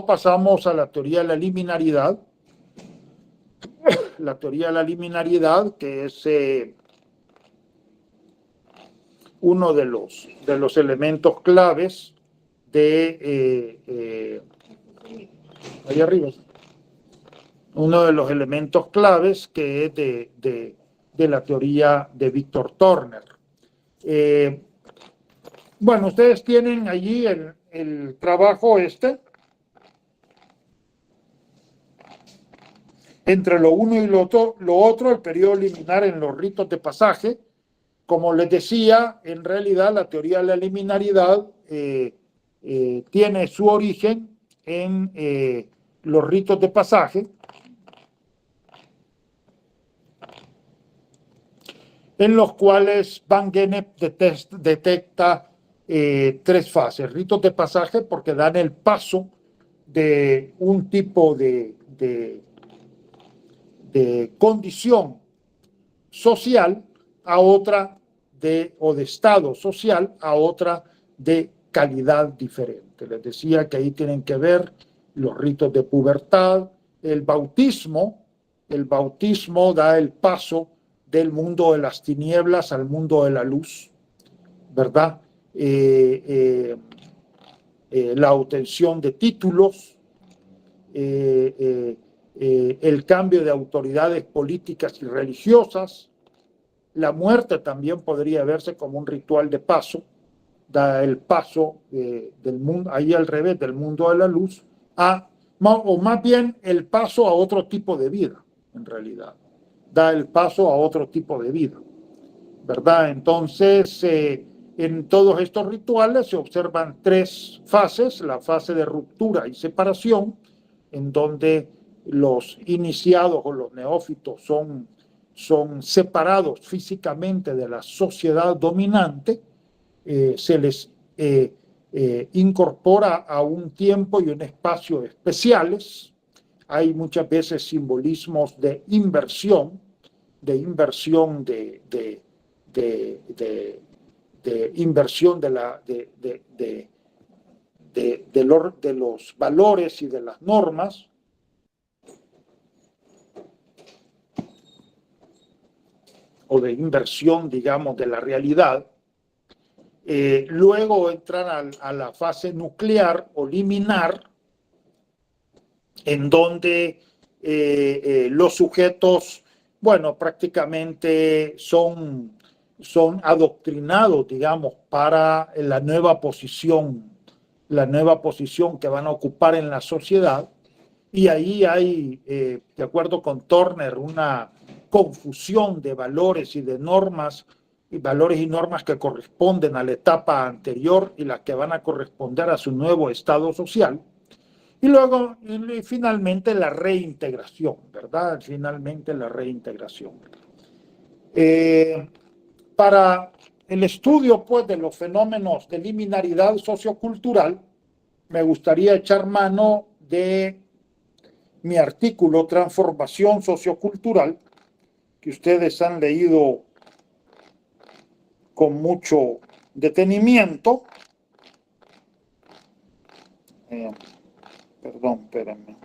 pasamos a la teoría de la liminalidad. La teoría de la liminalidad, que es uno de los elementos claves de ahí arriba, uno de los elementos claves que es de la teoría de Víctor Turner. Bueno, ustedes tienen allí el trabajo entre lo uno y lo otro, el periodo liminar en los ritos de pasaje. Como les decía, en realidad la teoría de la liminalidad tiene su origen en los ritos de pasaje, en los cuales Van Gennep detecta tres fases. Ritos de pasaje porque dan el paso de un tipo de condición social a otra o de estado social a otra de calidad diferente. Les decía que ahí tienen que ver los ritos de pubertad, el bautismo da el paso del mundo de las tinieblas al mundo de la luz, ¿verdad? La obtención de títulos, el cambio de autoridades políticas y religiosas. La muerte también podría verse como un ritual de paso, da el paso del mundo, ahí al revés, del mundo de la luz, o más bien el paso a otro tipo de vida, en realidad. Da el paso a otro tipo de vida, ¿verdad? Entonces, en todos estos rituales se observan tres fases: la fase de ruptura y separación, en donde los iniciados o los neófitos son separados físicamente de la sociedad dominante, se les incorpora a un tiempo y un espacio especiales. Hay muchas veces simbolismos de inversión inversión de los valores y de las normas. O de inversión, digamos, de la realidad. Luego entran a la fase nuclear o liminar, en donde los sujetos, bueno, prácticamente son adoctrinados, digamos, para la nueva posición que van a ocupar en la sociedad. Y ahí hay, de acuerdo con Turner, una confusión de valores y de normas, y valores y normas que corresponden a la etapa anterior y las que van a corresponder a su nuevo estado social. Y luego, finalmente, la reintegración, ¿verdad? Finalmente, la reintegración. Para el estudio, pues, de los fenómenos de liminaridad sociocultural, me gustaría echar mano de mi artículo Transformación Sociocultural, que ustedes han leído con mucho detenimiento. Perdón, espérenme.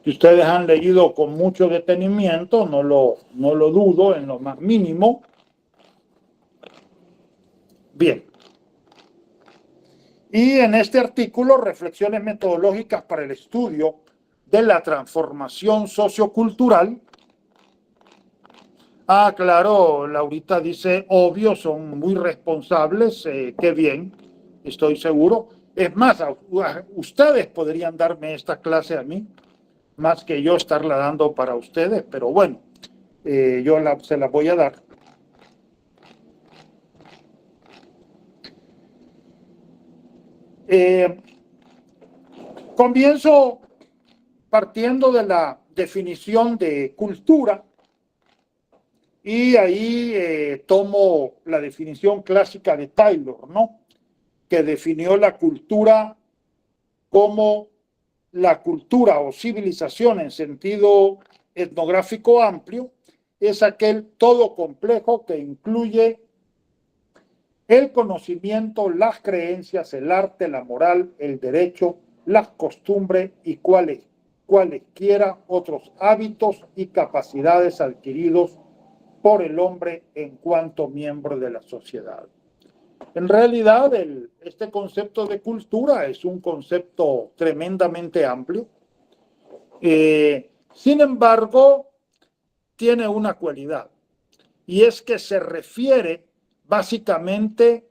Si ustedes han leído con mucho detenimiento, no lo dudo en lo más mínimo. Bien. Y en este artículo, reflexiones metodológicas para el estudio de la transformación sociocultural. Claro, Laurita dice, obvio, son muy responsables, qué bien, estoy seguro. Es más, ustedes podrían darme esta clase a mí, más que yo estarla dando para ustedes, pero bueno, yo se la voy a dar. Comienzo partiendo de la definición de cultura y ahí tomo la definición clásica de Taylor, ¿no? Que definió la cultura como la cultura o civilización en sentido etnográfico amplio, es aquel todo complejo que incluye el conocimiento, las creencias, el arte, la moral, el derecho, las costumbres y cualesquiera otros hábitos y capacidades adquiridos por el hombre en cuanto miembro de la sociedad. En realidad, este concepto de cultura es un concepto tremendamente amplio. Sin embargo, tiene una cualidad, y es que se refiere básicamente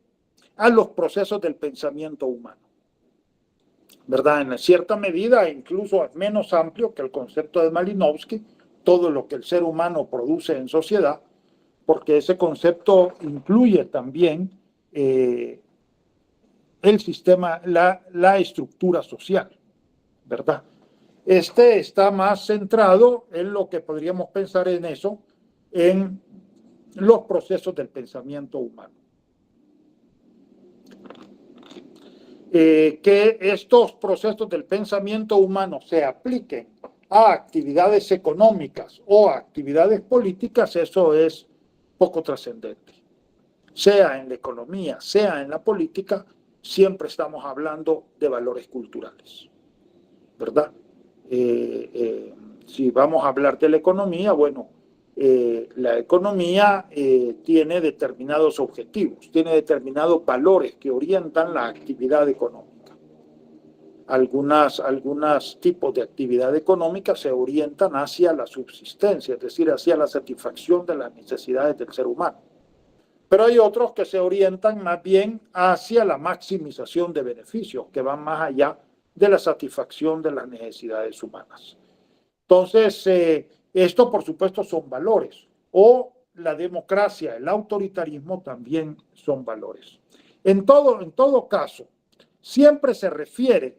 a los procesos del pensamiento humano, ¿verdad? En cierta medida, incluso es menos amplio que el concepto de Malinowski, todo lo que el ser humano produce en sociedad, porque ese concepto incluye también el sistema, la estructura social, ¿verdad? Este está más centrado en lo que podríamos pensar en eso, en los procesos del pensamiento humano. Que estos procesos del pensamiento humano se apliquen a actividades económicas o a actividades políticas, eso es poco trascendente. Sea en la economía, sea en la política, siempre estamos hablando de valores culturales, ¿verdad? Si vamos a hablar de la economía, bueno, la economía tiene determinados objetivos, tiene determinados valores que orientan la actividad económica. Algunos tipos de actividad económica se orientan hacia la subsistencia, es decir, hacia la satisfacción de las necesidades del ser humano. Pero hay otros que se orientan más bien hacia la maximización de beneficios, que van más allá de la satisfacción de las necesidades humanas. Entonces, esto por supuesto son valores, o la democracia, el autoritarismo también son valores. En todo caso, siempre se refiere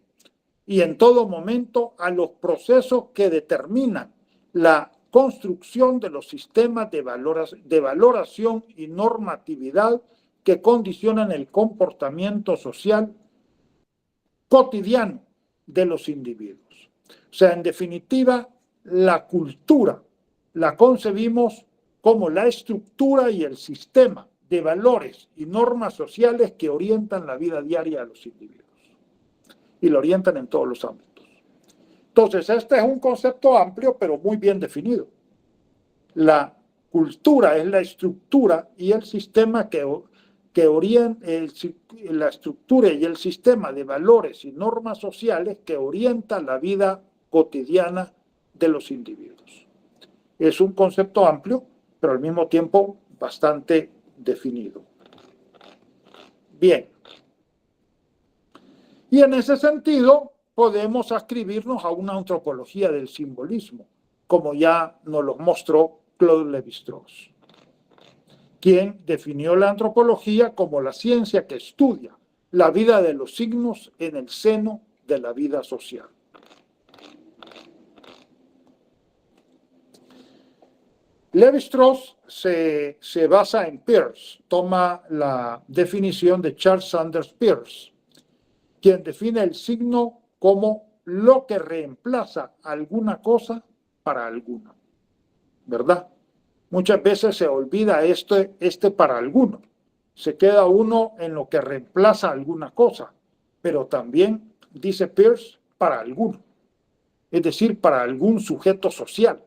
y en todo momento a los procesos que determinan la construcción de los sistemas de valoración y normatividad que condicionan el comportamiento social cotidiano de los individuos. O sea, en definitiva, la cultura la concebimos como la estructura y el sistema de valores y normas sociales que orientan la vida diaria de los individuos y lo orientan en todos los ámbitos. Entonces, este es un concepto amplio, pero muy bien definido. La cultura es la estructura y el sistema que orienta, la estructura y el sistema de valores y normas sociales que orientan la vida cotidiana de los individuos. Es un concepto amplio, pero al mismo tiempo bastante definido. Bien. Y en ese sentido, podemos adscribirnos a una antropología del simbolismo, como ya nos lo mostró Claude Lévi-Strauss, quien definió la antropología como la ciencia que estudia la vida de los signos en el seno de la vida social. Lévi-Strauss se basa en Peirce, toma la definición de Charles Sanders Peirce, quien define el signo como lo que reemplaza alguna cosa para alguna, ¿verdad? Muchas veces se olvida este para alguno. Se queda uno en lo que reemplaza alguna cosa, pero también, dice Peirce, para alguno, es decir, para algún sujeto social.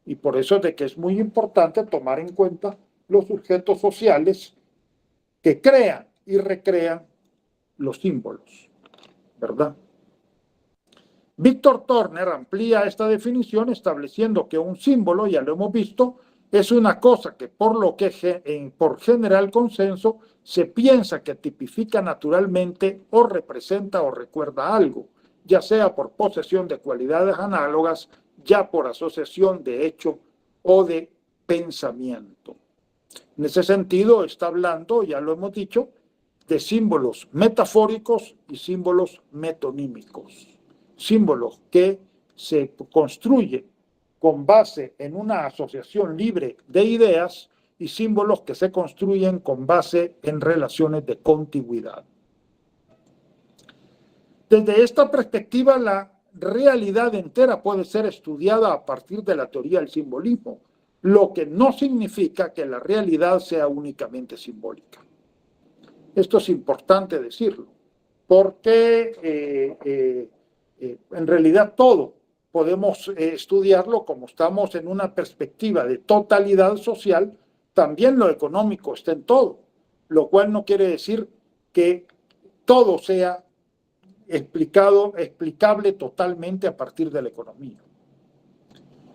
Y por eso es de que es muy importante tomar en cuenta los sujetos sociales que crean y recrean los símbolos, ¿verdad? Víctor Turner amplía esta definición estableciendo que un símbolo, ya lo hemos visto, es una cosa que por general consenso se piensa que tipifica naturalmente o representa o recuerda algo, ya sea por posesión de cualidades análogas, ya por asociación de hecho o de pensamiento. En ese sentido está hablando, ya lo hemos dicho, de símbolos metafóricos y símbolos metonímicos. Símbolos que se construyen con base en una asociación libre de ideas y símbolos que se construyen con base en relaciones de contigüidad. Desde esta perspectiva, la realidad entera puede ser estudiada a partir de la teoría del simbolismo, lo que no significa que la realidad sea únicamente simbólica. Esto es importante decirlo, porque en realidad todo podemos estudiarlo como estamos en una perspectiva de totalidad social, también lo económico está en todo, lo cual no quiere decir que todo sea explicable totalmente a partir de la economía.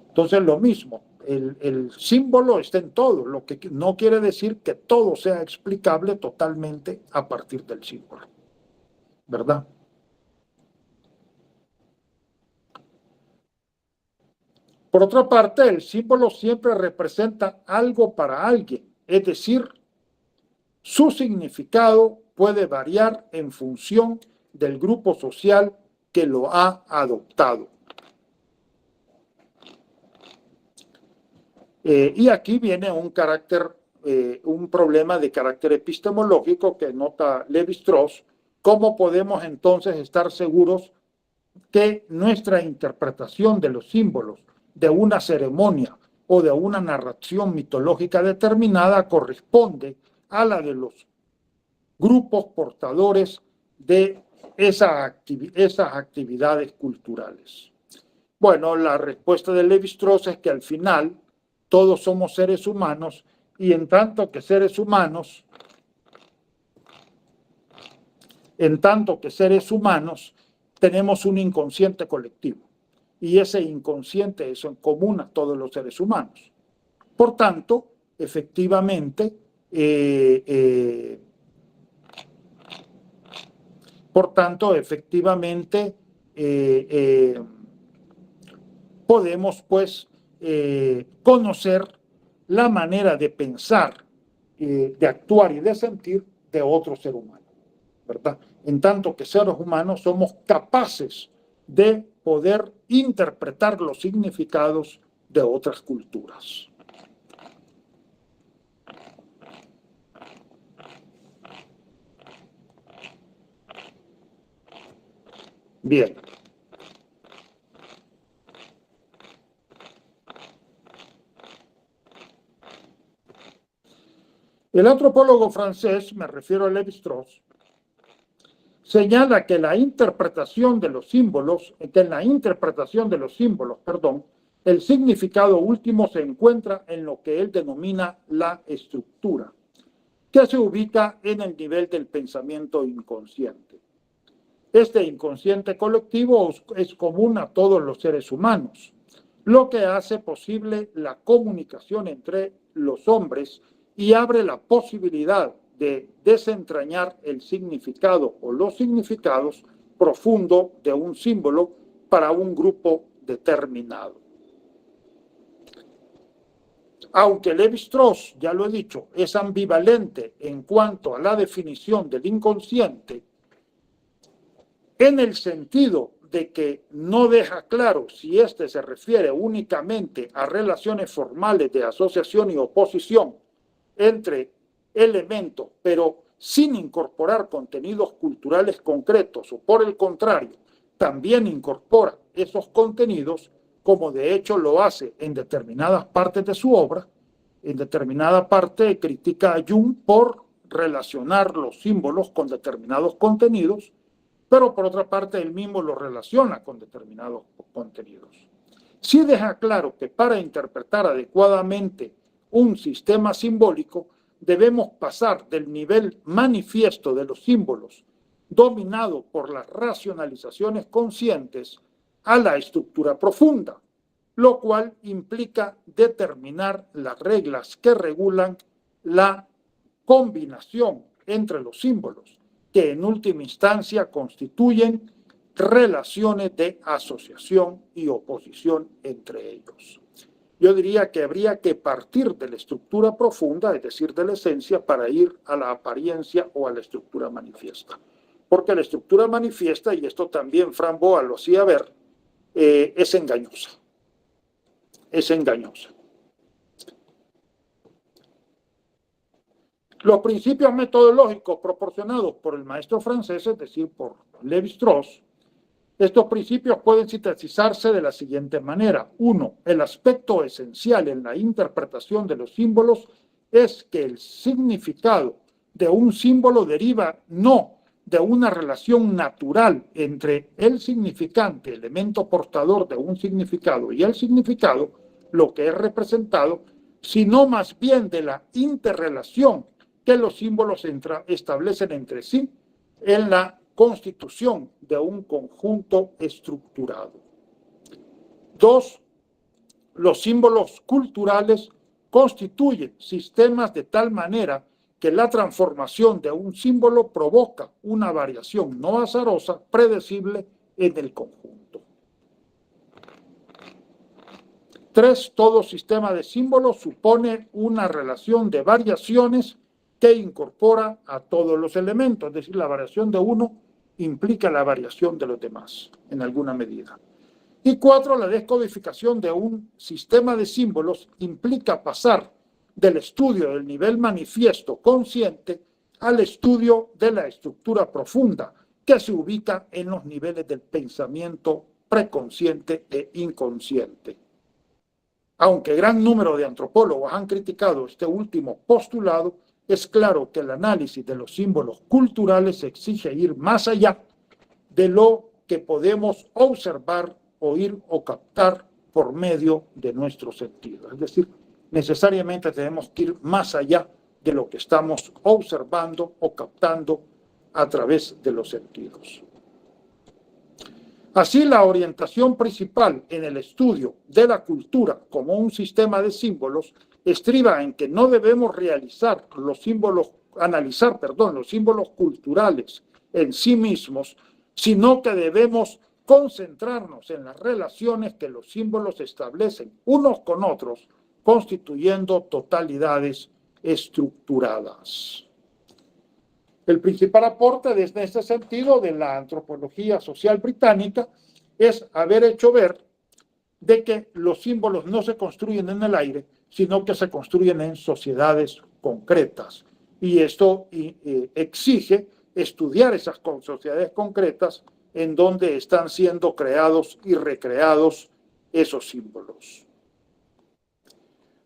Entonces lo mismo, el símbolo está en todo, lo que no quiere decir que todo sea explicable totalmente a partir del símbolo, ¿verdad? Por otra parte, el símbolo siempre representa algo para alguien, es decir, su significado puede variar en función del grupo social que lo ha adoptado. Y aquí viene un problema de carácter epistemológico que nota Lévi-Strauss. ¿Cómo podemos entonces estar seguros que nuestra interpretación de los símbolos de una ceremonia o de una narración mitológica determinada corresponde a la de los grupos portadores de esas actividades culturales? Bueno, la respuesta de Lévi-Strauss es que al final todos somos seres humanos y en tanto que seres humanos, tenemos un inconsciente colectivo y ese inconsciente es en común a todos los seres humanos. Por tanto, efectivamente, podemos pues conocer la manera de pensar, de actuar y de sentir de otro ser humano, ¿verdad? En tanto que seres humanos somos capaces de poder interpretar los significados de otras culturas. Bien. El antropólogo francés, me refiero a Lévi-Strauss, señala que en la interpretación de los símbolos, el significado último se encuentra en lo que él denomina la estructura, que se ubica en el nivel del pensamiento inconsciente. Este inconsciente colectivo es común a todos los seres humanos, lo que hace posible la comunicación entre los hombres y abre la posibilidad de desentrañar el significado o los significados profundos de un símbolo para un grupo determinado. Aunque Lévi-Strauss, ya lo he dicho, es ambivalente en cuanto a la definición del inconsciente, en el sentido de que no deja claro si éste se refiere únicamente a relaciones formales de asociación y oposición entre elementos, pero sin incorporar contenidos culturales concretos, o por el contrario, también incorpora esos contenidos, como de hecho lo hace en determinadas partes de su obra. En determinada parte critica a Jung por relacionar los símbolos con determinados contenidos, pero por otra parte él mismo lo relaciona con determinados contenidos. Sí deja claro que para interpretar adecuadamente un sistema simbólico debemos pasar del nivel manifiesto de los símbolos, dominado por las racionalizaciones conscientes, a la estructura profunda, lo cual implica determinar las reglas que regulan la combinación entre los símbolos, que en última instancia constituyen relaciones de asociación y oposición entre ellos. Yo diría que habría que partir de la estructura profunda, es decir, de la esencia, para ir a la apariencia o a la estructura manifiesta. Porque la estructura manifiesta, y esto también Framboise lo hacía ver, es engañosa. es engañosa. Los principios metodológicos proporcionados por el maestro francés, es decir, por Lévi-Strauss, estos principios pueden sintetizarse de la siguiente manera. 1. El aspecto esencial en la interpretación de los símbolos es que el significado de un símbolo deriva no de una relación natural entre el significante, elemento portador de un significado, y el significado, lo que es representado, sino más bien de la interrelación que los símbolos establecen entre sí en la constitución de un conjunto estructurado. 2. Los símbolos culturales constituyen sistemas de tal manera que la transformación de un símbolo provoca una variación no azarosa, predecible en el conjunto. 3. Todo sistema de símbolos supone una relación de variaciones que incorpora a todos los elementos, es decir, la variación de uno implica la variación de los demás en alguna medida. Y 4, la descodificación de un sistema de símbolos implica pasar del estudio del nivel manifiesto consciente al estudio de la estructura profunda que se ubica en los niveles del pensamiento preconsciente e inconsciente. Aunque gran número de antropólogos han criticado este último postulado, es claro que el análisis de los símbolos culturales exige ir más allá de lo que podemos observar, oír o captar por medio de nuestros sentidos. Es decir, necesariamente tenemos que ir más allá de lo que estamos observando o captando a través de los sentidos. Así, la orientación principal en el estudio de la cultura como un sistema de símbolos estriba en que no debemos analizar los símbolos culturales en sí mismos, sino que debemos concentrarnos en las relaciones que los símbolos establecen unos con otros, constituyendo totalidades estructuradas. El principal aporte desde este sentido de la antropología social británica es haber hecho ver de que los símbolos no se construyen en el aire, sino que se construyen en sociedades concretas. Y esto exige estudiar esas sociedades concretas en donde están siendo creados y recreados esos símbolos.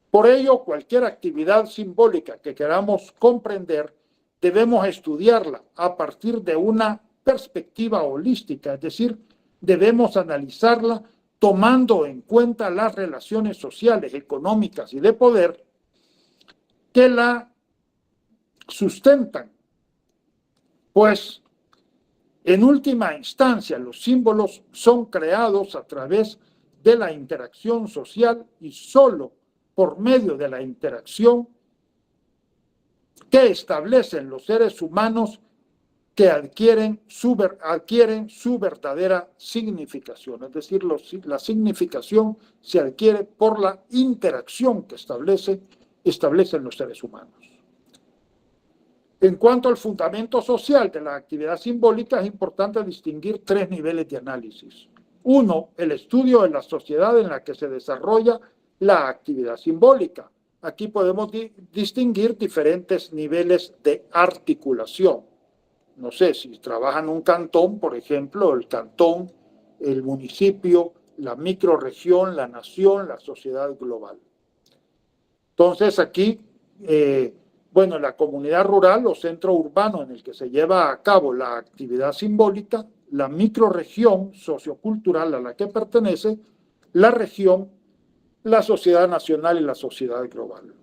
Por ello, cualquier actividad simbólica que queramos comprender, debemos estudiarla a partir de una perspectiva holística, es decir, debemos analizarla tomando en cuenta las relaciones sociales, económicas y de poder que la sustentan. Pues, en última instancia, los símbolos son creados a través de la interacción social y solo por medio de la interacción que establecen los seres humanos que adquieren su verdadera significación. Es decir, la significación se adquiere por la interacción que establecen los seres humanos. En cuanto al fundamento social de la actividad simbólica, es importante distinguir 3 niveles de análisis. 1, el estudio de la sociedad en la que se desarrolla la actividad simbólica. Aquí podemos distinguir diferentes niveles de articulación. No sé, si trabaja en un cantón, por ejemplo, el cantón, el municipio, la microrregión, la nación, la sociedad global. Entonces aquí, la comunidad rural o centro urbano en el que se lleva a cabo la actividad simbólica, la microrregión sociocultural a la que pertenece, la región, la sociedad nacional y la sociedad global.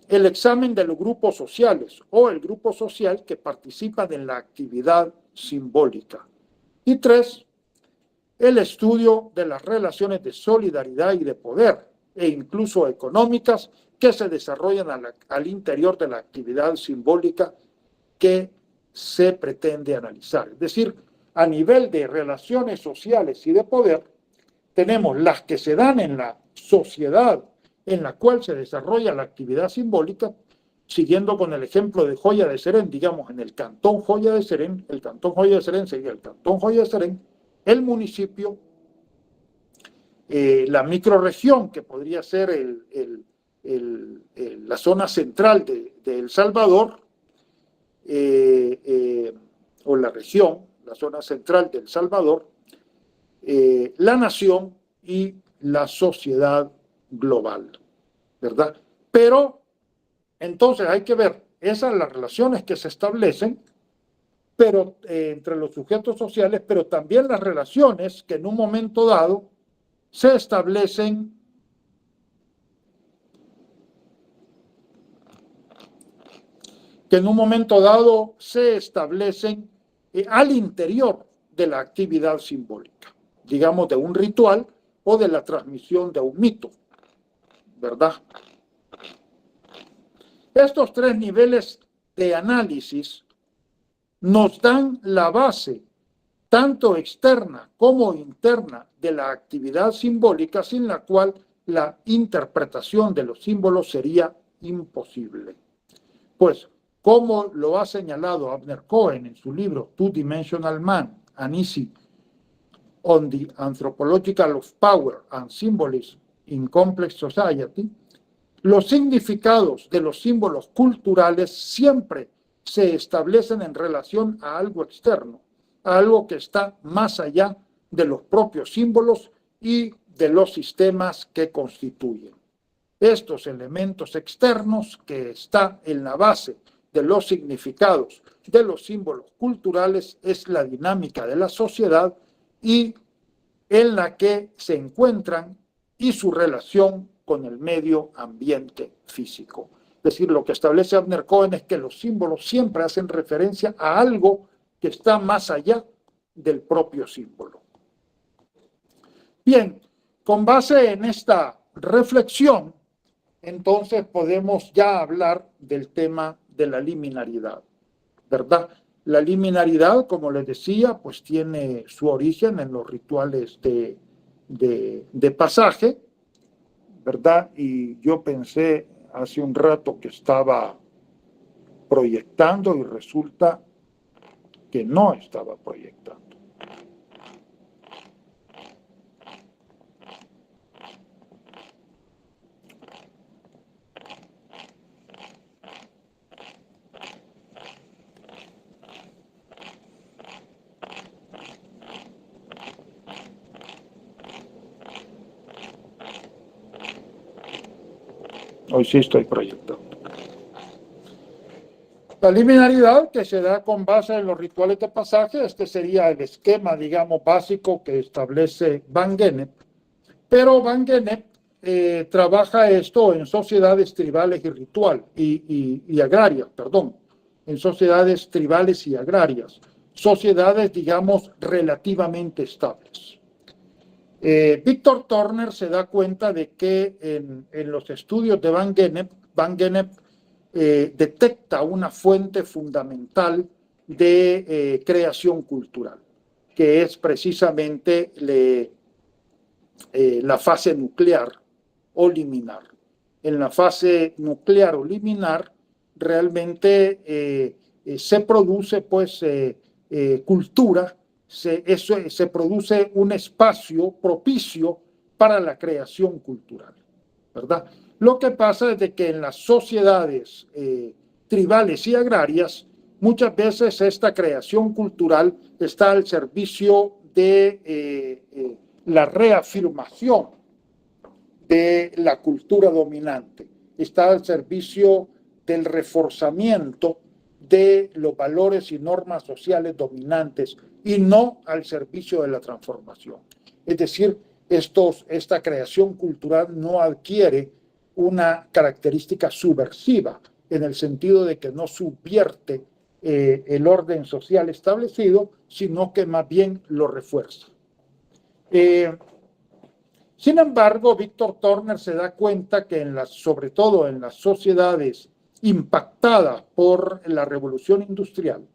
El examen de los grupos sociales o el grupo social que participan en la actividad simbólica. Y 3, el estudio de las relaciones de solidaridad y de poder e incluso económicas que se desarrollan al interior de la actividad simbólica que se pretende analizar. Es decir, a nivel de relaciones sociales y de poder, tenemos las que se dan en la sociedad en la cual se desarrolla la actividad simbólica, siguiendo con el ejemplo de Joya de Serén, digamos, en el cantón Joya de Serén, el cantón Joya de Serén sería el cantón Joya de Serén, el municipio, la microrregión, que podría ser la zona central de El Salvador, o la región, la zona central de El Salvador, la nación y la sociedad global, ¿verdad? Pero entonces hay que ver esas las relaciones que se establecen, pero entre los sujetos sociales, pero también las relaciones que en un momento dado se establecen al interior de la actividad simbólica, digamos de un ritual o de la transmisión de un mito, ¿verdad? Estos tres niveles de análisis nos dan la base, tanto externa como interna, de la actividad simbólica, sin la cual la interpretación de los símbolos sería imposible. Pues, como lo ha señalado Abner Cohen en su libro Two Dimensional Man, an Essay on the Anthropological of Power and Symbolism in Complex Society, los significados de los símbolos culturales siempre se establecen en relación a algo externo, a algo que está más allá de los propios símbolos y de los sistemas que constituyen. Estos elementos externos que están en la base de los significados de los símbolos culturales es la dinámica de la sociedad y en la que se encuentran y su relación con el medio ambiente físico. Es decir, lo que establece Abner Cohen es que los símbolos siempre hacen referencia a algo que está más allá del propio símbolo. Bien, con base en esta reflexión, entonces podemos ya hablar del tema de la liminaridad, ¿verdad? La liminaridad, como les decía, pues tiene su origen en los rituales de pasaje, ¿verdad? Y yo pensé hace un rato que estaba proyectando y resulta que no estaba proyectando. Hoy sí estoy proyectando. La liminaridad que se da con base en los rituales de pasaje, este sería el esquema, digamos, básico que establece Van Gennep, pero Van Gennep trabaja esto en sociedades tribales y agrarias, en sociedades tribales y agrarias, sociedades, digamos, relativamente estables. Víctor Turner se da cuenta de que en los estudios de Van Gennep detecta una fuente fundamental de creación cultural, que es precisamente la fase nuclear o liminar. En la fase nuclear o liminar realmente se produce pues cultura, se produce un espacio propicio para la creación cultural, ¿verdad? Lo que pasa es de que en las sociedades tribales y agrarias, muchas veces esta creación cultural está al servicio de la reafirmación de la cultura dominante, está al servicio del reforzamiento de los valores y normas sociales dominantes y no al servicio de la transformación. Es decir, esta creación cultural no adquiere una característica subversiva en el sentido de que no subvierte el orden social establecido, sino que más bien lo refuerza. Sin embargo, Víctor Turner se da cuenta que sobre todo en las sociedades impactadas por la revolución industrial,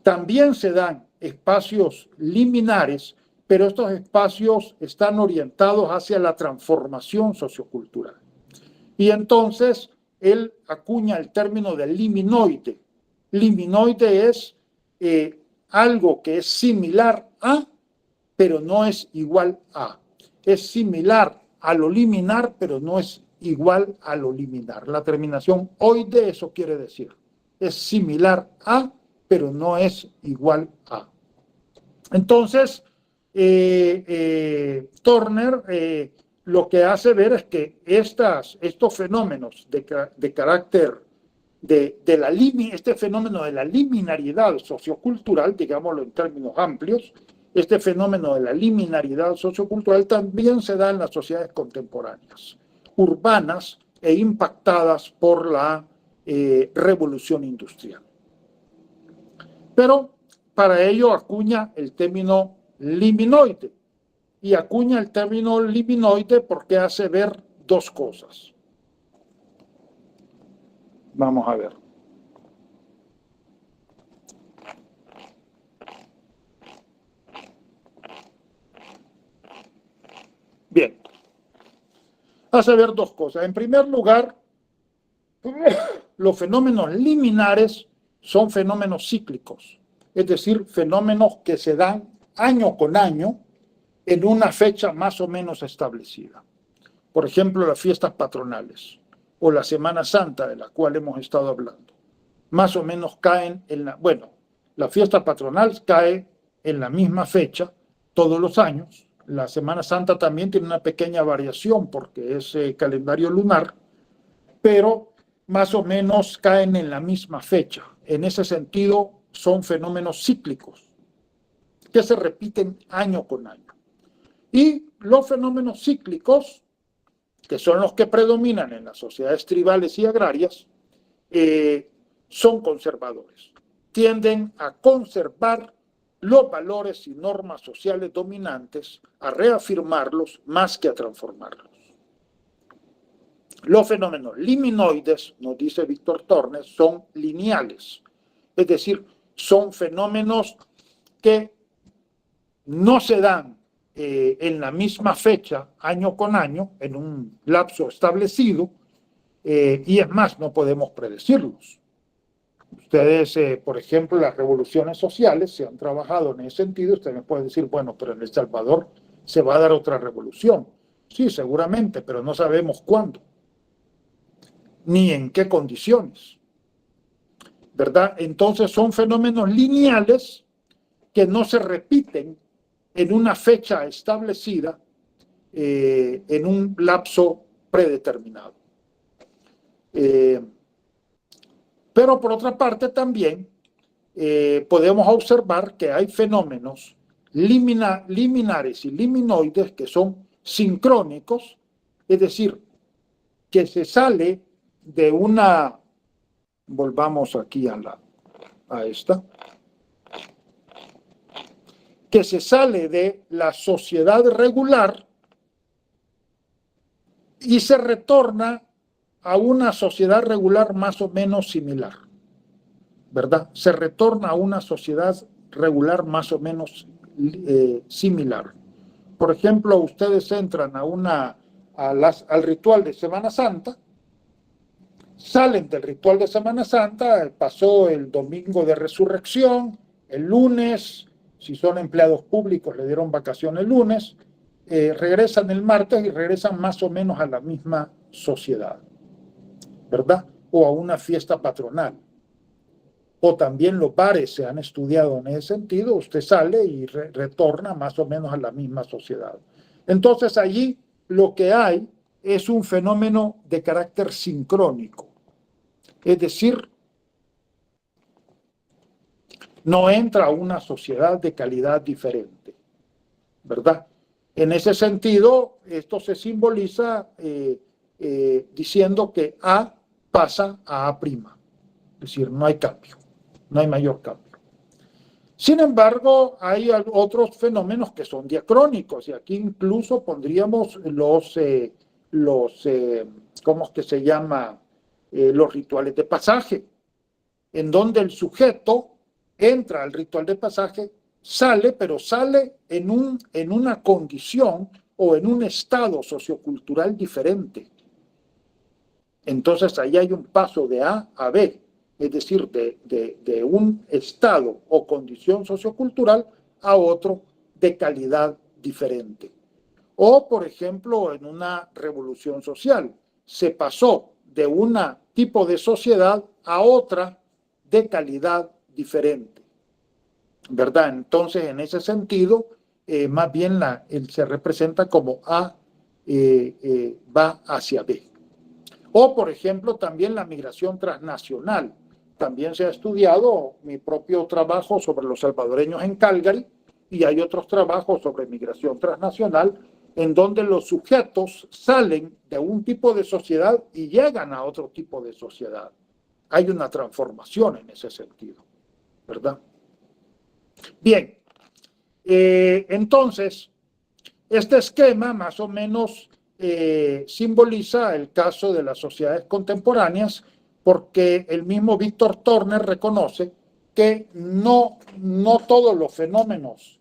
también se dan espacios liminares, pero estos espacios están orientados hacia la transformación sociocultural. Y entonces él acuña el término de liminoide. Liminoide es algo que es similar a, pero no es igual a. Es similar a lo liminar, pero no es igual a lo liminar. La terminación oide eso quiere decir. Es similar a, pero no es igual a. Entonces, Turner lo que hace ver es que estos fenómenos de carácter este fenómeno de la liminariedad sociocultural, digámoslo en términos amplios, este fenómeno de la liminariedad sociocultural también se da en las sociedades contemporáneas, urbanas e impactadas por la revolución industrial. Pero para ello acuña el término liminoide, y acuña el término liminoide porque hace ver dos cosas. Vamos a ver. Bien. Hace ver dos cosas. En primer lugar, los fenómenos liminares son fenómenos cíclicos, es decir, fenómenos que se dan año con año en una fecha más o menos establecida. Por ejemplo, las fiestas patronales o la Semana Santa de la cual hemos estado hablando. Más o menos caen la fiesta patronal cae en la misma fecha todos los años. La Semana Santa también tiene una pequeña variación porque es calendario lunar, pero más o menos caen en la misma fecha. En ese sentido, son fenómenos cíclicos que se repiten año con año. Y los fenómenos cíclicos, que son los que predominan en las sociedades tribales y agrarias, son conservadores. Tienden a conservar los valores y normas sociales dominantes, a reafirmarlos más que a transformarlos. Los fenómenos liminoides, nos dice Víctor Turner, son lineales, es decir, son fenómenos que no se dan en la misma fecha, año con año, en un lapso establecido, y es más, no podemos predecirlos. Ustedes, por ejemplo, las revoluciones sociales se han trabajado en ese sentido. Ustedes me pueden decir, bueno, pero en El Salvador se va a dar otra revolución. Sí, seguramente, pero no sabemos cuándo, ni en qué condiciones, ¿verdad? Entonces son fenómenos lineales que no se repiten en una fecha establecida, en un lapso predeterminado. Pero por otra parte también podemos observar que hay fenómenos liminares y liminoides que son sincrónicos, es decir, que se sale de una, volvamos aquí a esta, que se sale de la sociedad regular y se retorna a una sociedad regular más o menos similar, ¿verdad? Se retorna a una sociedad regular más o menos similar. Por ejemplo, ustedes entran al ritual de Semana Santa, salen del ritual de Semana Santa, pasó el domingo de resurrección, el lunes, si son empleados públicos le dieron vacación el lunes, regresan el martes y regresan más o menos a la misma sociedad, ¿verdad? O a una fiesta patronal. O también los bares se han estudiado en ese sentido, usted sale y retorna más o menos a la misma sociedad. Entonces allí lo que hay es un fenómeno de carácter sincrónico, es decir, no entra a una sociedad de calidad diferente, ¿verdad? En ese sentido, esto se simboliza diciendo que A pasa a A', es decir, no hay cambio, no hay mayor cambio. Sin embargo, hay otros fenómenos que son diacrónicos, y aquí incluso pondríamos ¿cómo es que se llama? Los rituales de pasaje, en donde el sujeto entra al ritual de pasaje, sale, pero sale en una condición o en un estado sociocultural diferente. Entonces ahí hay un paso de A a B, es decir, de un estado o condición sociocultural a otro de calidad diferente. O, por ejemplo, en una revolución social, se pasó de un tipo de sociedad a otra de calidad diferente, ¿verdad? Entonces, en ese sentido, más bien se representa como A va hacia B. O, por ejemplo, también la migración transnacional. También se ha estudiado mi propio trabajo sobre los salvadoreños en Calgary y hay otros trabajos sobre migración transnacional en donde los sujetos salen de un tipo de sociedad y llegan a otro tipo de sociedad. Hay una transformación en ese sentido, ¿verdad? Bien, entonces, este esquema más o menos simboliza el caso de las sociedades contemporáneas porque el mismo Víctor Turner reconoce que no todos los fenómenos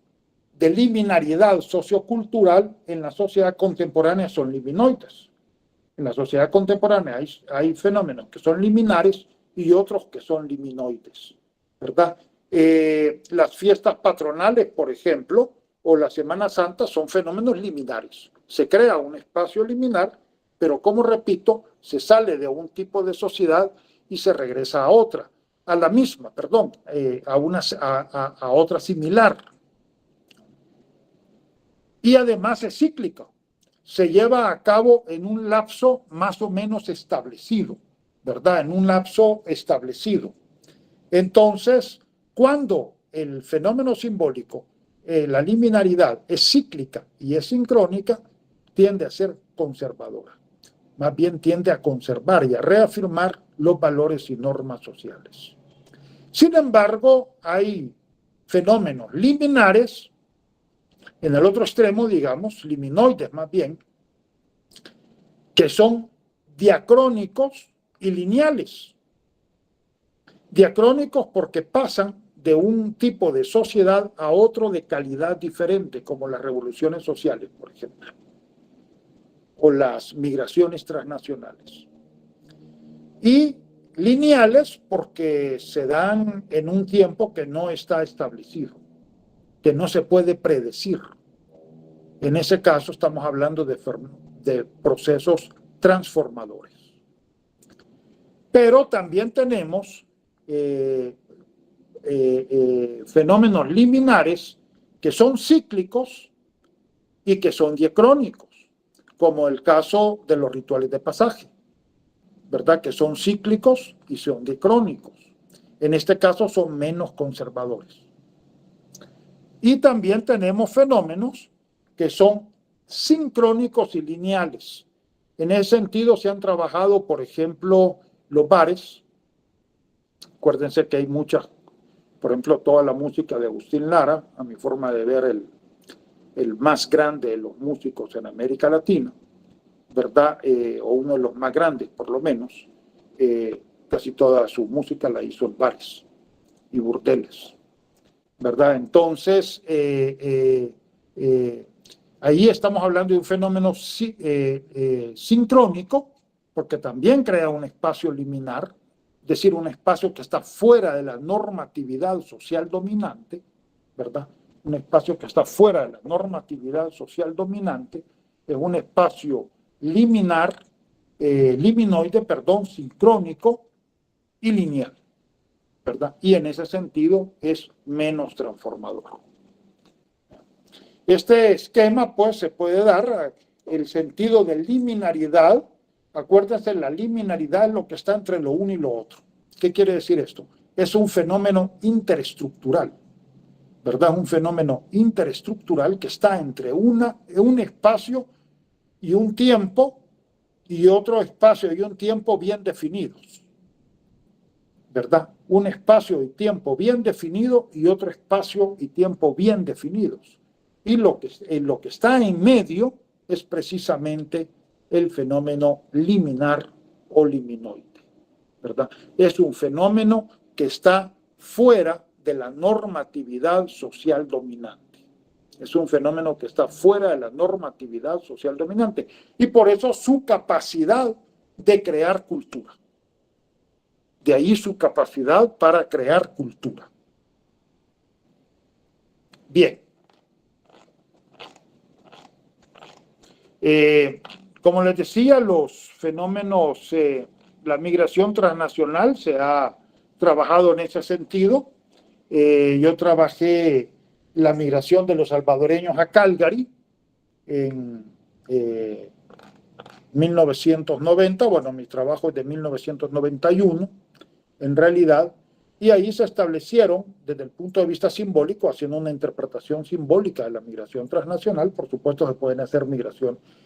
de liminalidad sociocultural en la sociedad contemporánea son liminoides. En la sociedad contemporánea hay fenómenos que son liminares y otros que son liminoides, ¿verdad? Las fiestas patronales, por ejemplo, o la Semana Santa son fenómenos liminares. Se crea un espacio liminar, pero como repito, se sale de un tipo de sociedad y se regresa a otra, a la misma, perdón, a otra similar. Y además es cíclica. Se lleva a cabo en un lapso más o menos establecido, ¿verdad? En un lapso establecido. Entonces, cuando el fenómeno simbólico, la liminaridad, es cíclica y es sincrónica, tiende a ser conservadora. Más bien tiende a conservar y a reafirmar los valores y normas sociales. Sin embargo, hay fenómenos liminares, en el otro extremo, digamos, liminoides más bien, que son diacrónicos y lineales. Diacrónicos porque pasan de un tipo de sociedad a otro de calidad diferente, como las revoluciones sociales, por ejemplo, o las migraciones transnacionales. Y lineales porque se dan en un tiempo que no está establecido, que no se puede predecir. En ese caso estamos hablando de procesos transformadores. Pero también tenemos fenómenos liminares que son cíclicos y que son diacrónicos, como el caso de los rituales de pasaje, ¿verdad? Que son cíclicos y son diacrónicos. En este caso son menos conservadores. Y también tenemos fenómenos que son sincrónicos y lineales. En ese sentido se han trabajado, por ejemplo, los bares. Acuérdense que hay muchas, por ejemplo, toda la música de Agustín Lara, a mi forma de ver, el más grande de los músicos en América Latina, ¿verdad? O uno de los más grandes, por lo menos. Casi toda su música la hizo en bares y burdeles, ¿verdad? Entonces, ahí estamos hablando de un fenómeno sincrónico, porque también crea un espacio liminar, es decir, un espacio que está fuera de la normatividad social dominante, ¿verdad? Un espacio que está fuera de la normatividad social dominante, es un espacio liminoide, perdón, sincrónico y lineal, ¿verdad? Y en ese sentido es menos transformador. Este esquema, pues, se puede dar el sentido de liminaridad. Acuérdense, la liminaridad es lo que está entre lo uno y lo otro. ¿Qué quiere decir esto? Es un fenómeno interestructural, ¿verdad? Un fenómeno interestructural que está entre un espacio y un tiempo y otro espacio y un tiempo bien definidos, ¿verdad? Un espacio y tiempo bien definido y otro espacio y tiempo bien definidos. Y lo que está en medio es precisamente el fenómeno liminar o liminoide, ¿verdad? Es un fenómeno que está fuera de la normatividad social dominante. Es un fenómeno que está fuera de la normatividad social dominante. Y por eso su capacidad de crear cultura. De ahí su capacidad para crear cultura. Bien. Como les decía, los fenómenos, la migración transnacional se ha trabajado en ese sentido. Yo trabajé la migración de los salvadoreños a Calgary en 1990, bueno, mi trabajo es de 1991, en realidad, y ahí se establecieron, desde el punto de vista simbólico, haciendo una interpretación simbólica de la migración transnacional. Por supuesto, se pueden hacer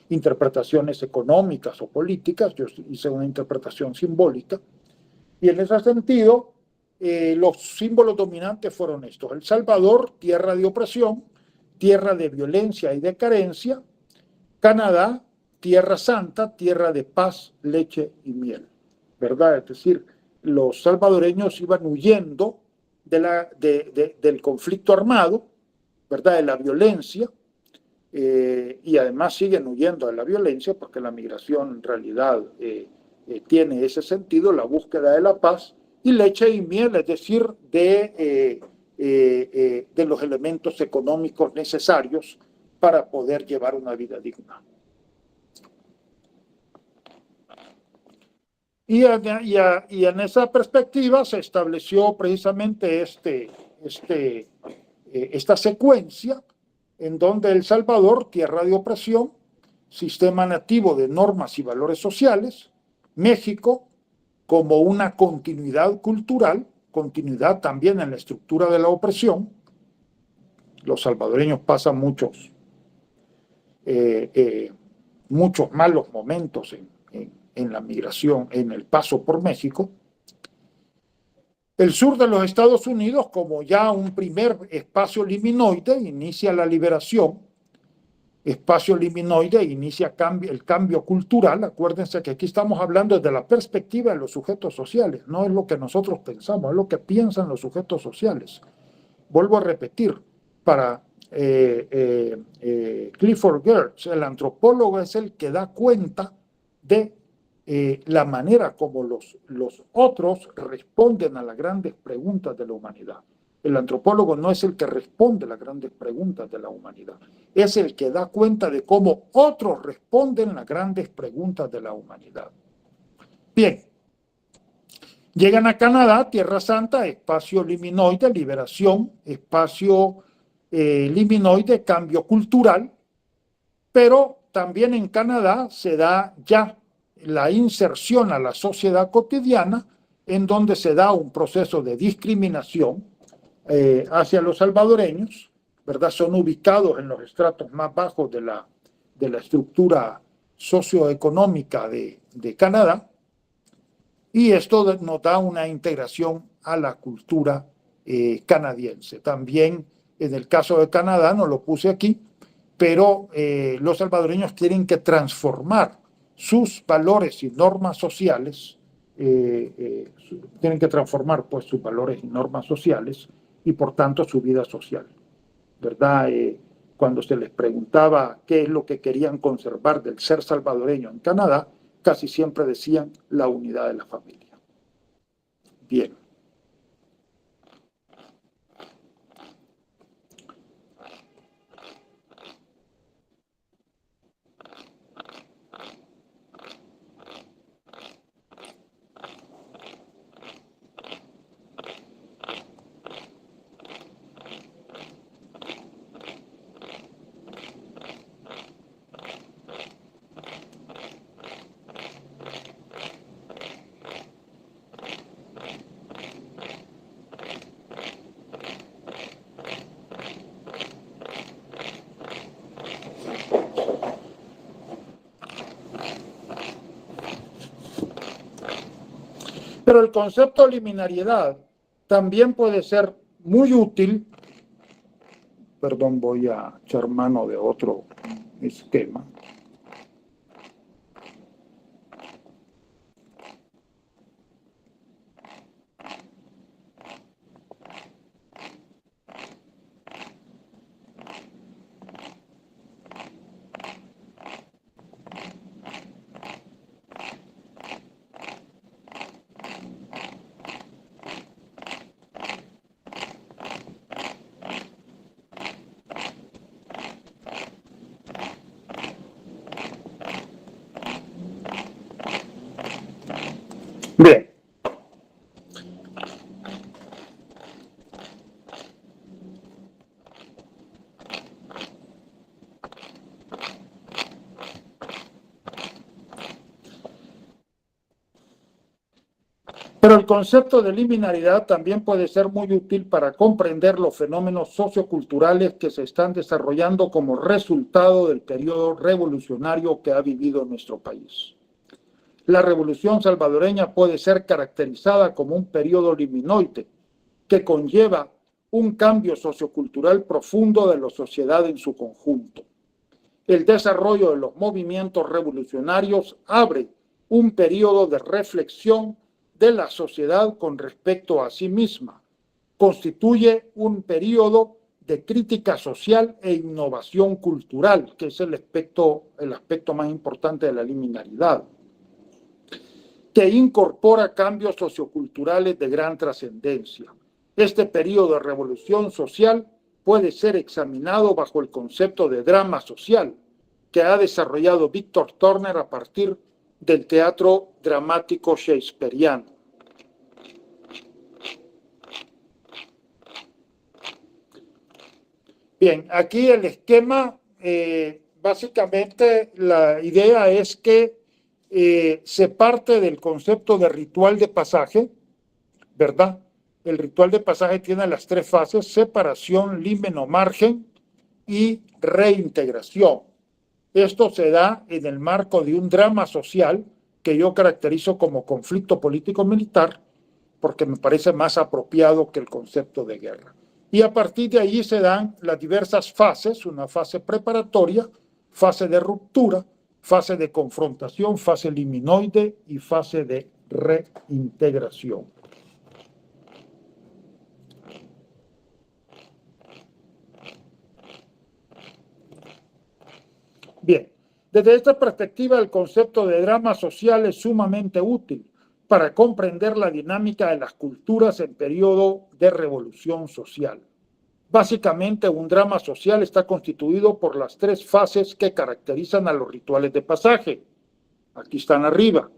interpretaciones económicas o políticas. Yo hice una interpretación simbólica, y en ese sentido, los símbolos dominantes fueron estos: El Salvador, tierra de opresión, tierra de violencia y de carencia; Canadá, tierra santa, tierra de paz, leche y miel, ¿verdad? Es decir, los salvadoreños iban huyendo del conflicto armado, ¿verdad? De la violencia, y además siguen huyendo de la violencia porque la migración en realidad tiene ese sentido, la búsqueda de la paz; y leche y miel, es decir, de los elementos económicos necesarios para poder llevar una vida digna. Y en esa perspectiva se estableció precisamente esta secuencia en donde El Salvador, tierra de opresión, sistema nativo de normas y valores sociales; México, como una continuidad cultural, continuidad también en la estructura de la opresión. Los salvadoreños pasan muchos malos momentos en la migración, en el paso por México. El sur de los Estados Unidos, como ya un primer espacio liminoide, inicia la liberación. Espacio liminoide inicia el cambio cultural. Acuérdense que aquí estamos hablando desde la perspectiva de los sujetos sociales, no es lo que nosotros pensamos, es lo que piensan los sujetos sociales. Vuelvo a repetir, para Clifford Geertz, el antropólogo es el que da cuenta de la manera como los otros responden a las grandes preguntas de la humanidad. El antropólogo no es el que responde a las grandes preguntas de la humanidad, es el que da cuenta de cómo otros responden a las grandes preguntas de la humanidad. Bien, llegan a Canadá, Tierra Santa, espacio liminoide, liberación; espacio liminoide, cambio cultural. Pero también en Canadá se da ya la inserción a la sociedad cotidiana, en donde se da un proceso de discriminación hacia los salvadoreños, ¿verdad? Son ubicados en los estratos más bajos de la estructura socioeconómica de Canadá, y esto nos da una integración a la cultura canadiense. También en el caso de Canadá, no lo puse aquí, pero los salvadoreños tienen que transformar sus valores y normas sociales, tienen que transformar pues sus valores y normas sociales, y por tanto su vida social, ¿verdad? Cuando se les preguntaba qué es lo que querían conservar del ser salvadoreño en Canadá, casi siempre decían la unidad de la familia. Bien. Pero el concepto de liminariedad también puede ser muy útil. Perdón, voy a echar mano de otro esquema. Pero el concepto de liminalidad también puede ser muy útil para comprender los fenómenos socioculturales que se están desarrollando como resultado del periodo revolucionario que ha vivido nuestro país. La revolución salvadoreña puede ser caracterizada como un periodo liminoide que conlleva un cambio sociocultural profundo de la sociedad en su conjunto. El desarrollo de los movimientos revolucionarios abre un periodo de reflexión de la sociedad con respecto a sí misma. Constituye un periodo de crítica social e innovación cultural, que es el aspecto más importante de la liminalidad, que incorpora cambios socioculturales de gran trascendencia. Este periodo de revolución social puede ser examinado bajo el concepto de drama social que ha desarrollado Víctor Turner a partir del teatro dramático shakespeariano. Bien, aquí el esquema, básicamente la idea es que se parte del concepto de ritual de pasaje, ¿verdad? El ritual de pasaje tiene las tres fases: separación, limen o margen y reintegración. Esto se da en el marco de un drama social que yo caracterizo como conflicto político-militar, porque me parece más apropiado que el concepto de guerra. Y a partir de ahí se dan las diversas fases: una fase preparatoria, fase de ruptura, fase de confrontación, fase liminoide y fase de reintegración. Bien, desde esta perspectiva el concepto de drama social es sumamente útil para comprender la dinámica de las culturas en periodo de revolución social. Básicamente, un drama social está constituido por las tres fases que caracterizan a los rituales de pasaje. Aquí están arriba.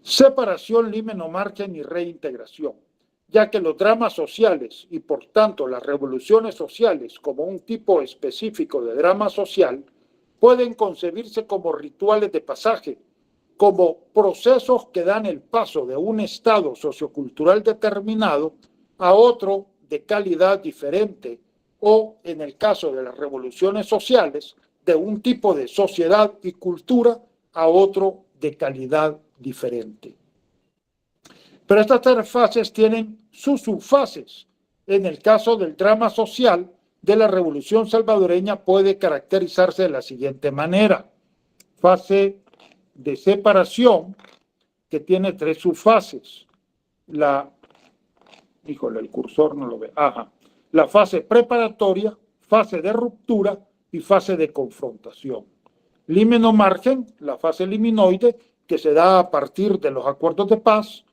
Separación, limen o margen y reintegración, ya que los dramas sociales y por tanto las revoluciones sociales como un tipo específico de drama social pueden concebirse como rituales de pasaje, como procesos que dan el paso de un estado sociocultural determinado a otro de calidad diferente, o en el caso de las revoluciones sociales, de un tipo de sociedad y cultura a otro de calidad diferente. Pero estas tres fases tienen sus subfases. En el caso del drama social de la revolución salvadoreña puede caracterizarse de la siguiente manera: fase de separación, que tiene tres subfases. El cursor no lo ve. La fase preparatoria, fase de ruptura y fase de confrontación. Limen o margen, la fase liminoide, que se da a partir de los acuerdos de paz,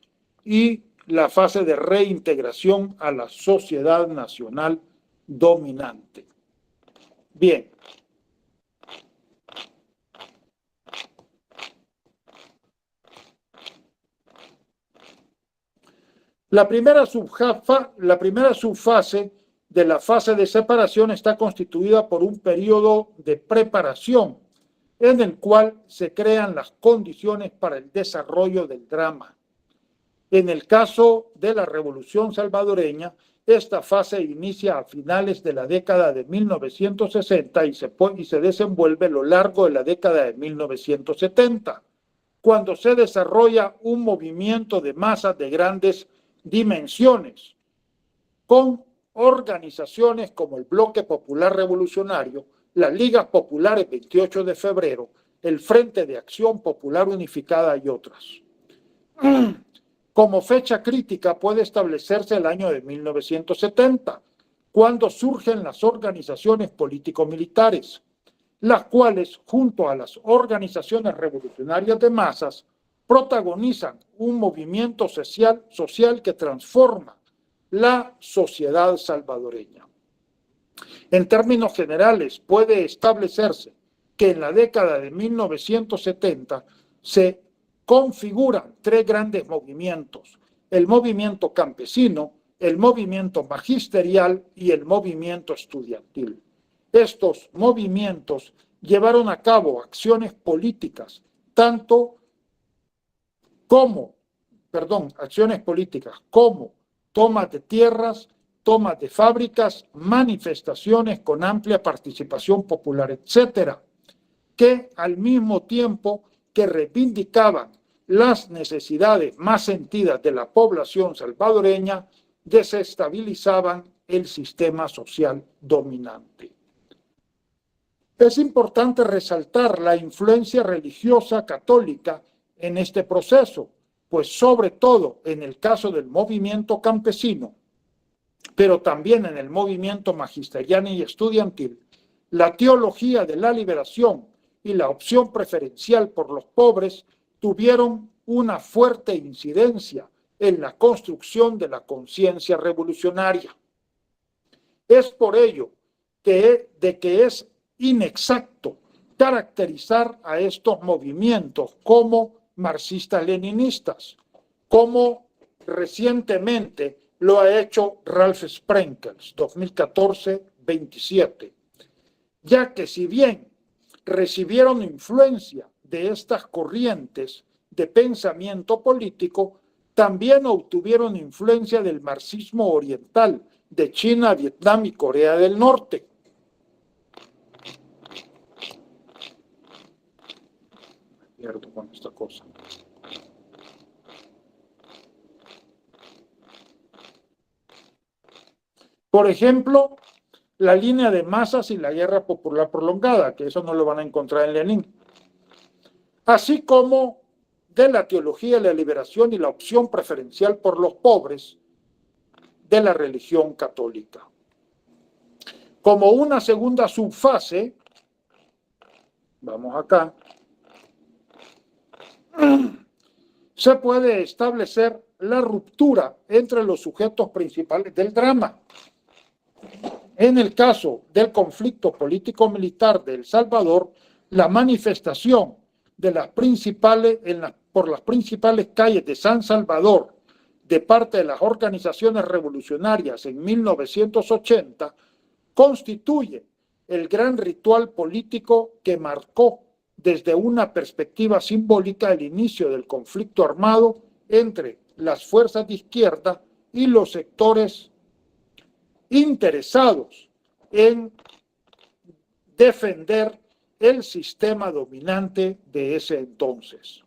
y la fase de reintegración a la sociedad nacional dominante. Bien. La primera subfase de la fase de separación está constituida por un periodo de preparación en el cual se crean las condiciones para el desarrollo del drama. En el caso de la Revolución salvadoreña, esta fase inicia a finales de la década de 1960 y se desenvuelve a lo largo de la década de 1970, cuando se desarrolla un movimiento de masas de grandes dimensiones, con organizaciones como el Bloque Popular Revolucionario, las Ligas Populares 28 de Febrero, el Frente de Acción Popular Unificada y otras. Como fecha crítica puede establecerse el año de 1970, cuando surgen las organizaciones político-militares, las cuales, junto a las organizaciones revolucionarias de masas, protagonizan un movimiento social que transforma la sociedad salvadoreña. En términos generales, puede establecerse que en la década de 1970 se configuran tres grandes movimientos: el movimiento campesino, el movimiento magisterial y el movimiento estudiantil. Estos movimientos llevaron a cabo acciones políticas tanto acciones políticas como tomas de tierras, tomas de fábricas, manifestaciones con amplia participación popular, etcétera, que al mismo tiempo que reivindicaban las necesidades más sentidas de la población salvadoreña, desestabilizaban el sistema social dominante. Es importante resaltar la influencia religiosa católica en este proceso, pues sobre todo en el caso del movimiento campesino, pero también en el movimiento magisteriano y estudiantil, la teología de la liberación y la opción preferencial por los pobres tuvieron una fuerte incidencia en la construcción de la conciencia revolucionaria. Es por ello que es inexacto caracterizar a estos movimientos como marxistas-leninistas, como recientemente lo ha hecho Ralph Sprenkels, 2014-27, ya que si bien recibieron influencia de estas corrientes de pensamiento político, también obtuvieron influencia del marxismo oriental de China, Vietnam y Corea del Norte. Me pierdo con esta cosa. Por ejemplo, la línea de masas y la guerra popular prolongada, que eso no lo van a encontrar en Lenin. Así como de la teología de la liberación y la opción preferencial por los pobres de la religión católica. Como una segunda subfase, vamos acá, se puede establecer la ruptura entre los sujetos principales del drama. En el caso del conflicto político-militar de El Salvador, la manifestación de por las principales calles de San Salvador de parte de las organizaciones revolucionarias en 1980 constituye el gran ritual político que marcó desde una perspectiva simbólica el inicio del conflicto armado entre las fuerzas de izquierda y los sectores interesados en defender el sistema dominante de ese entonces.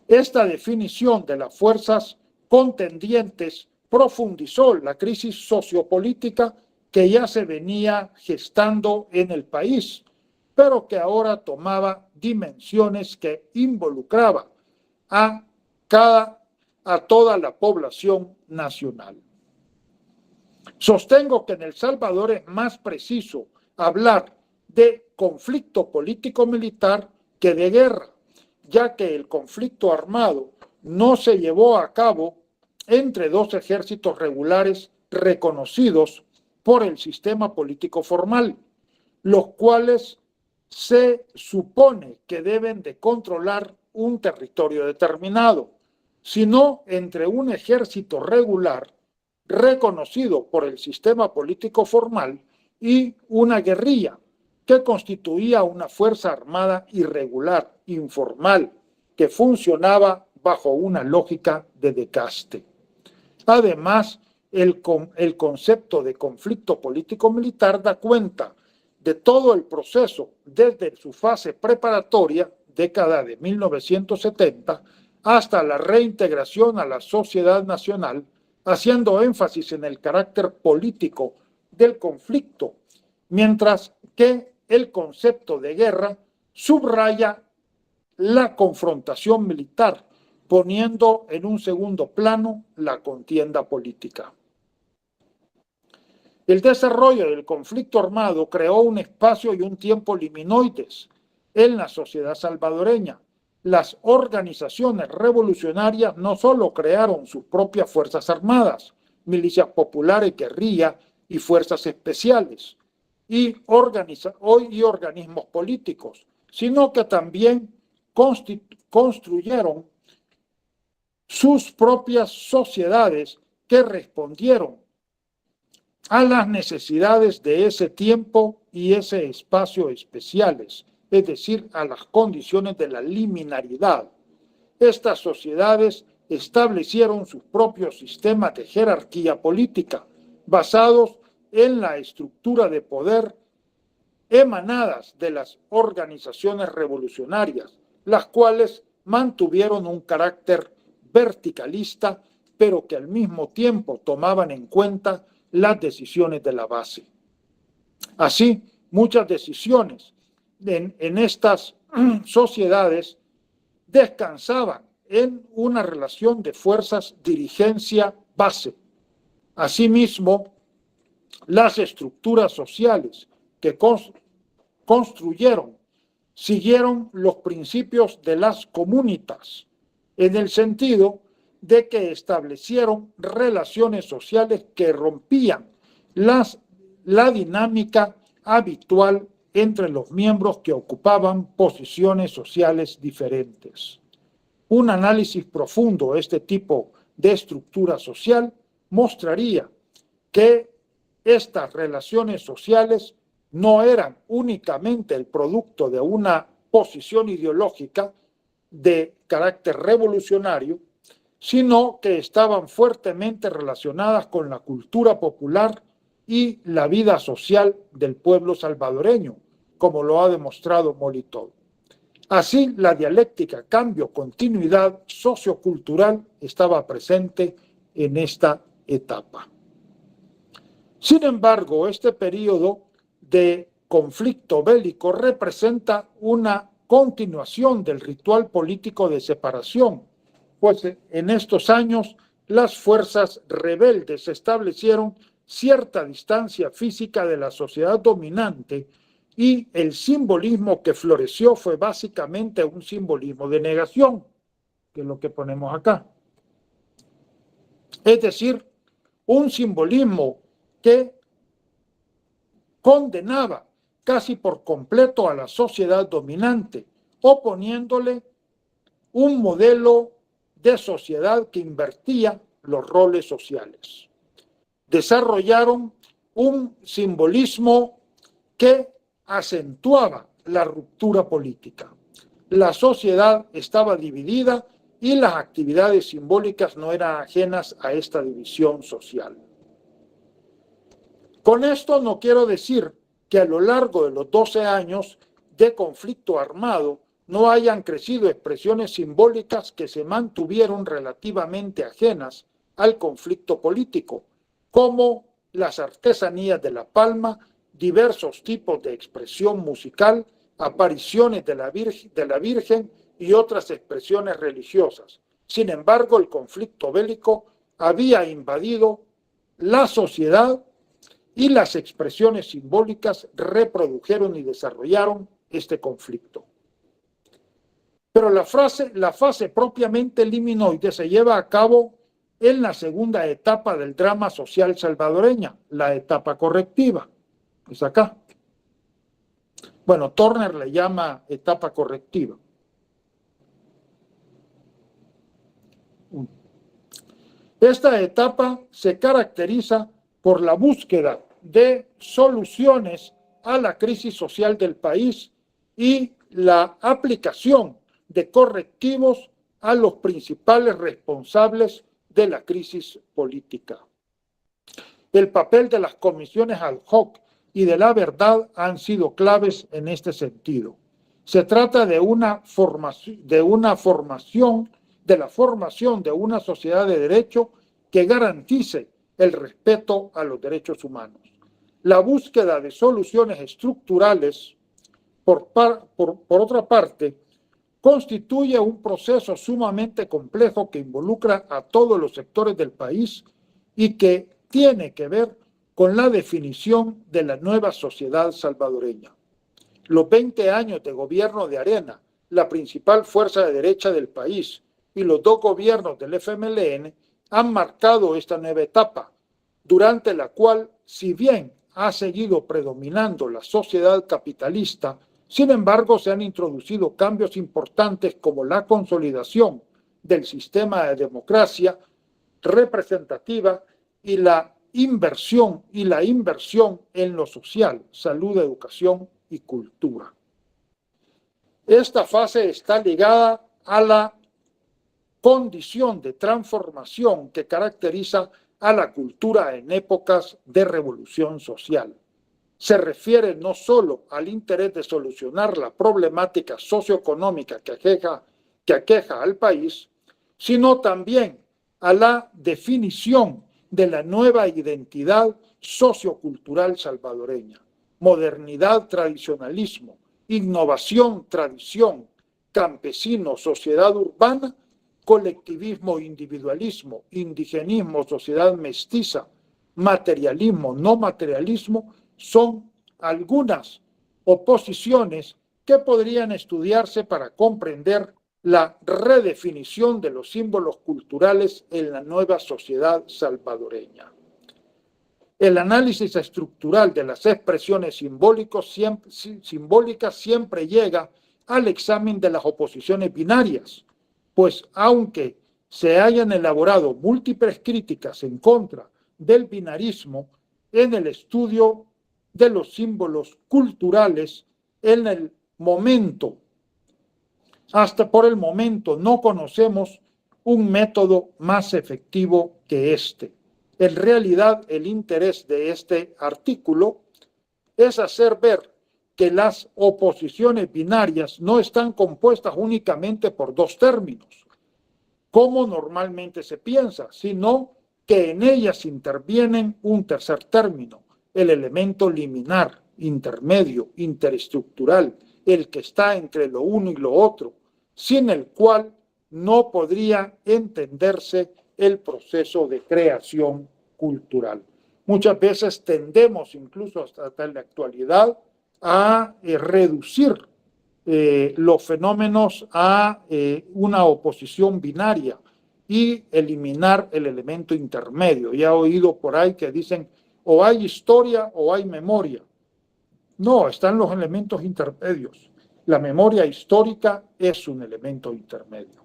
Esta definición de las fuerzas contendientes profundizó la crisis sociopolítica que ya se venía gestando en el país, pero que ahora tomaba dimensiones que involucraba a toda la población nacional. Sostengo que en El Salvador es más preciso hablar de conflicto político-militar que de guerra, ya que el conflicto armado no se llevó a cabo entre dos ejércitos regulares reconocidos por el sistema político formal, los cuales se supone que deben de controlar un territorio determinado, sino entre un ejército regular reconocido por el sistema político formal y una guerrilla que constituía una fuerza armada irregular, informal, que funcionaba bajo una lógica de desgaste. Además, el concepto de conflicto político-militar da cuenta de todo el proceso desde su fase preparatoria, década de 1970, hasta la reintegración a la sociedad nacional, haciendo énfasis en el carácter político del conflicto, mientras que el concepto de guerra subraya la confrontación militar, poniendo en un segundo plano la contienda política. El desarrollo del conflicto armado creó un espacio y un tiempo liminoides en la sociedad salvadoreña. Las organizaciones revolucionarias no solo crearon sus propias fuerzas armadas, milicias populares, guerrilla y fuerzas especiales, y organismos políticos, sino que también construyeron sus propias sociedades que respondieron a las necesidades de ese tiempo y ese espacio especiales, es decir, a las condiciones de la liminalidad. Estas sociedades establecieron sus propios sistemas de jerarquía política, basados en la estructura de poder emanadas de las organizaciones revolucionarias, las cuales mantuvieron un carácter verticalista, pero que al mismo tiempo tomaban en cuenta las decisiones de la base. Así, muchas decisiones en estas sociedades descansaban en una relación de fuerzas dirigencia-base. Asimismo, las estructuras sociales que construyeron siguieron los principios de las comunitas, en el sentido de que establecieron relaciones sociales que rompían la dinámica habitual entre los miembros que ocupaban posiciones sociales diferentes. Un análisis profundo de este tipo de estructura social mostraría que estas relaciones sociales no eran únicamente el producto de una posición ideológica de carácter revolucionario, sino que estaban fuertemente relacionadas con la cultura popular y la vida social del pueblo salvadoreño, como lo ha demostrado Molitov. Así, la dialéctica cambio-continuidad sociocultural estaba presente en esta etapa. Sin embargo, este periodo de conflicto bélico representa una continuación del ritual político de separación, pues en estos años las fuerzas rebeldes establecieron cierta distancia física de la sociedad dominante y el simbolismo que floreció fue básicamente un simbolismo de negación, que es lo que ponemos acá. Es decir, un simbolismo que condenaba casi por completo a la sociedad dominante, oponiéndole un modelo de sociedad que invertía los roles sociales. Desarrollaron un simbolismo que acentuaba la ruptura política. La sociedad estaba dividida y las actividades simbólicas no eran ajenas a esta división social. Con esto no quiero decir que a lo largo de los 12 años de conflicto armado no hayan crecido expresiones simbólicas que se mantuvieron relativamente ajenas al conflicto político, como las artesanías de la palma, diversos tipos de expresión musical, apariciones de la Virgen y otras expresiones religiosas. Sin embargo, el conflicto bélico había invadido la sociedad y las expresiones simbólicas reprodujeron y desarrollaron este conflicto. Pero la fase propiamente liminoide se lleva a cabo en la segunda etapa del drama social salvadoreña, la etapa correctiva. Es acá. Bueno, Turner le llama etapa correctiva. Esta etapa se caracteriza por la búsqueda de soluciones a la crisis social del país y la aplicación de correctivos a los principales responsables de la crisis política. El papel de las comisiones ad hoc y de la verdad han sido claves en este sentido. Se trata de la formación de una sociedad de derecho que garantice el respeto a los derechos humanos. La búsqueda de soluciones estructurales, por otra parte, constituye un proceso sumamente complejo que involucra a todos los sectores del país y que tiene que ver con la definición de la nueva sociedad salvadoreña. Los 20 años de gobierno de Arena, la principal fuerza de derecha del país, y los 2 gobiernos del FMLN han marcado esta nueva etapa, durante la cual, si bien ha seguido predominando la sociedad capitalista, sin embargo se han introducido cambios importantes como la consolidación del sistema de democracia representativa y la inversión en lo social, salud, educación y cultura. Esta fase está ligada a la condición de transformación que caracteriza a la cultura en épocas de revolución social. Se refiere no solo al interés de solucionar la problemática socioeconómica que aqueja al país, sino también a la definición de la nueva identidad sociocultural salvadoreña: modernidad, tradicionalismo, innovación, tradición, campesino, sociedad urbana, colectivismo, individualismo, indigenismo, sociedad mestiza, materialismo, no materialismo, son algunas oposiciones que podrían estudiarse para comprender la redefinición de los símbolos culturales en la nueva sociedad salvadoreña. El análisis estructural de las expresiones simbólicas siempre llega al examen de las oposiciones binarias, pues aunque se hayan elaborado múltiples críticas en contra del binarismo, en el estudio de los símbolos culturales, hasta por el momento no conocemos un método más efectivo que este. En realidad, el interés de este artículo es hacer ver que las oposiciones binarias no están compuestas únicamente por dos términos, como normalmente se piensa, sino que en ellas intervienen un tercer término, el elemento liminar, intermedio, interestructural, el que está entre lo uno y lo otro, sin el cual no podría entenderse el proceso de creación cultural. Muchas veces tendemos, incluso hasta en la actualidad, a reducir los fenómenos a una oposición binaria y eliminar el elemento intermedio. Ya he oído por ahí que dicen o hay historia o hay memoria. No, están los elementos intermedios. La memoria histórica es un elemento intermedio.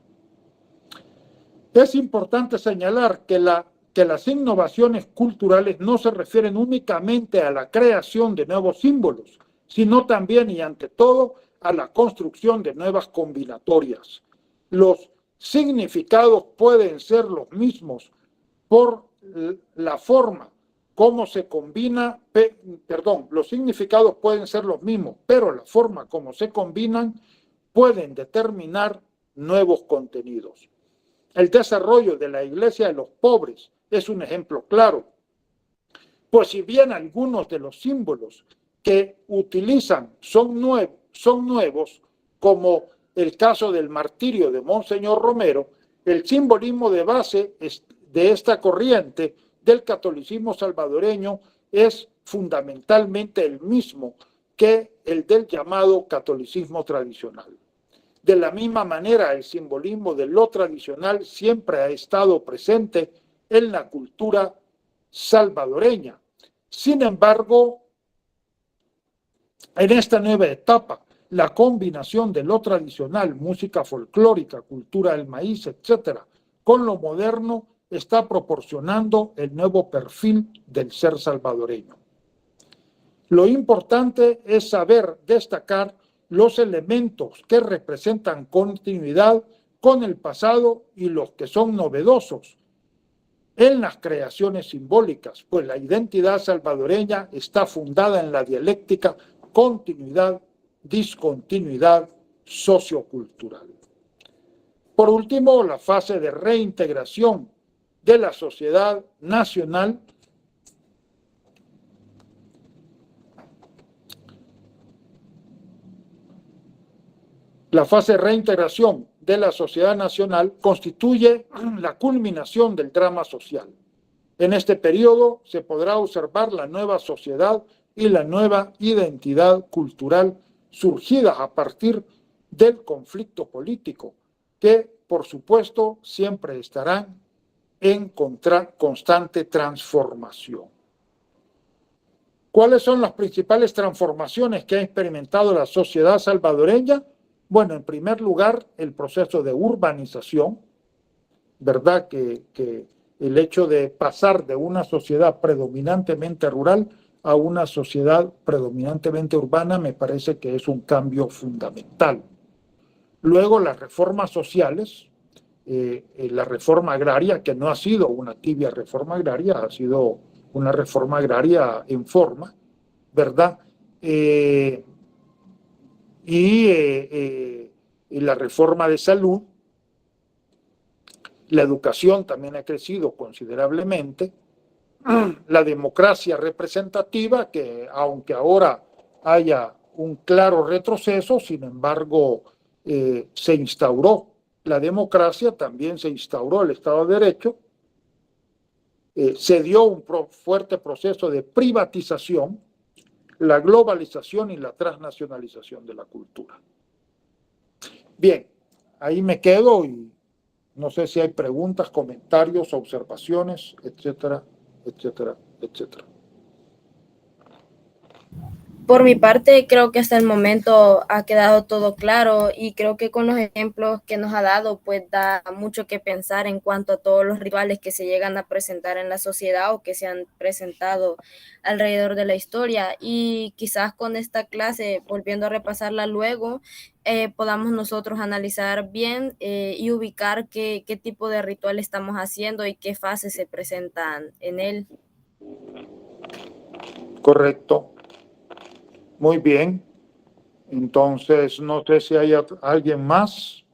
Es importante señalar que las innovaciones culturales no se refieren únicamente a la creación de nuevos símbolos, sino también y ante todo a la construcción de nuevas combinatorias. Los significados pueden ser los mismos por la forma como se combina, los significados pueden ser los mismos, pero la forma como se combinan pueden determinar nuevos contenidos. El desarrollo de la Iglesia de los Pobres es un ejemplo claro, pues si bien algunos de los símbolos que utilizan son nuevos, como el caso del martirio de Monseñor Romero, el simbolismo de base de esta corriente del catolicismo salvadoreño es fundamentalmente el mismo que el del llamado catolicismo tradicional. De la misma manera, el simbolismo de lo tradicional siempre ha estado presente en la cultura salvadoreña. Sin embargo, en esta nueva etapa, la combinación de lo tradicional, música folclórica, cultura del maíz, etcétera, con lo moderno, está proporcionando el nuevo perfil del ser salvadoreño. Lo importante es saber destacar los elementos que representan continuidad con el pasado y los que son novedosos en las creaciones simbólicas, pues la identidad salvadoreña está fundada en la dialéctica continuidad, discontinuidad sociocultural. Por último, la fase de reintegración de la sociedad nacional constituye la culminación del drama social. En este periodo se podrá observar la nueva sociedad y la nueva identidad cultural surgidas a partir del conflicto político, que por supuesto siempre estarán en constante transformación. ¿Cuáles son las principales transformaciones que ha experimentado la sociedad salvadoreña? Bueno, en primer lugar, el proceso de urbanización, ¿verdad? Que el hecho de pasar de una sociedad predominantemente rural a una sociedad predominantemente urbana me parece que es un cambio fundamental. Luego las reformas sociales, la reforma agraria, que no ha sido una tibia reforma agraria, ha sido una reforma agraria en forma, ¿verdad? Y la reforma de salud, la educación también ha crecido considerablemente, la democracia representativa, que aunque ahora haya un claro retroceso, sin embargo, se instauró la democracia, también se instauró el Estado de Derecho, se dio un fuerte proceso de privatización, la globalización y la transnacionalización de la cultura. Bien, ahí me quedo y no sé si hay preguntas, comentarios, observaciones, etcétera, etcétera, etcétera. Por mi parte, creo que hasta el momento ha quedado todo claro y creo que con los ejemplos que nos ha dado, pues da mucho que pensar en cuanto a todos los rituales que se llegan a presentar en la sociedad o que se han presentado alrededor de la historia. Y quizás con esta clase, volviendo a repasarla luego, podamos nosotros analizar bien y ubicar qué tipo de ritual estamos haciendo y qué fases se presentan en él. Correcto. Muy bien. Entonces, no sé si hay alguien más.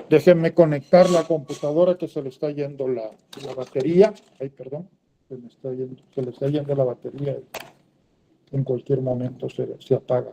Déjenme conectar la computadora que se le está yendo la batería. Ay, perdón. Se le está yendo la batería. En cualquier momento se apaga.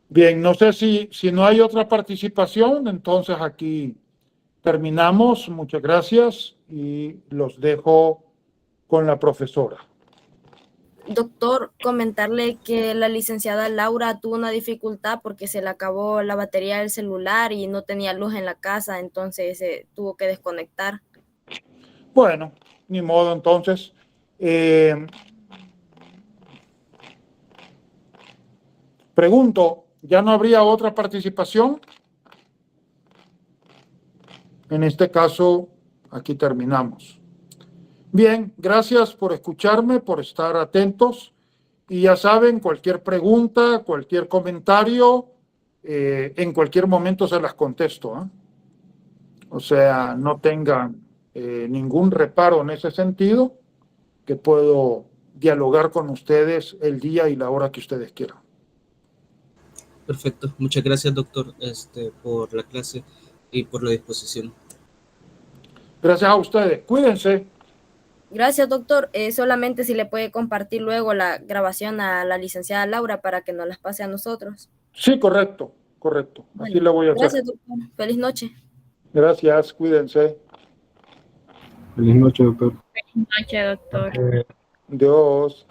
Bien, no sé si no hay otra participación, entonces aquí terminamos. Muchas gracias y los dejo con la profesora. Doctor, comentarle que la licenciada Laura tuvo una dificultad porque se le acabó la batería del celular y no tenía luz en la casa, entonces tuvo que desconectar. Bueno, ni modo, entonces. Pregunto, ¿ya no habría otra participación? En este caso, aquí terminamos. Bien, gracias por escucharme, por estar atentos. Y ya saben, cualquier pregunta, cualquier comentario, en cualquier momento se las contesto, ¿eh? O sea, no tengan ningún reparo en ese sentido, que puedo dialogar con ustedes el día y la hora que ustedes quieran. Perfecto. Muchas gracias, doctor, por la clase y por la disposición. Gracias a ustedes. Cuídense. Gracias, doctor. Solamente si le puede compartir luego la grabación a la licenciada Laura para que nos las pase a nosotros. Sí, correcto, correcto. Bueno, así la voy a hacer. Gracias, doctor. Feliz noche. Gracias, cuídense. Feliz noche, doctor. Feliz noche, doctor. Dios.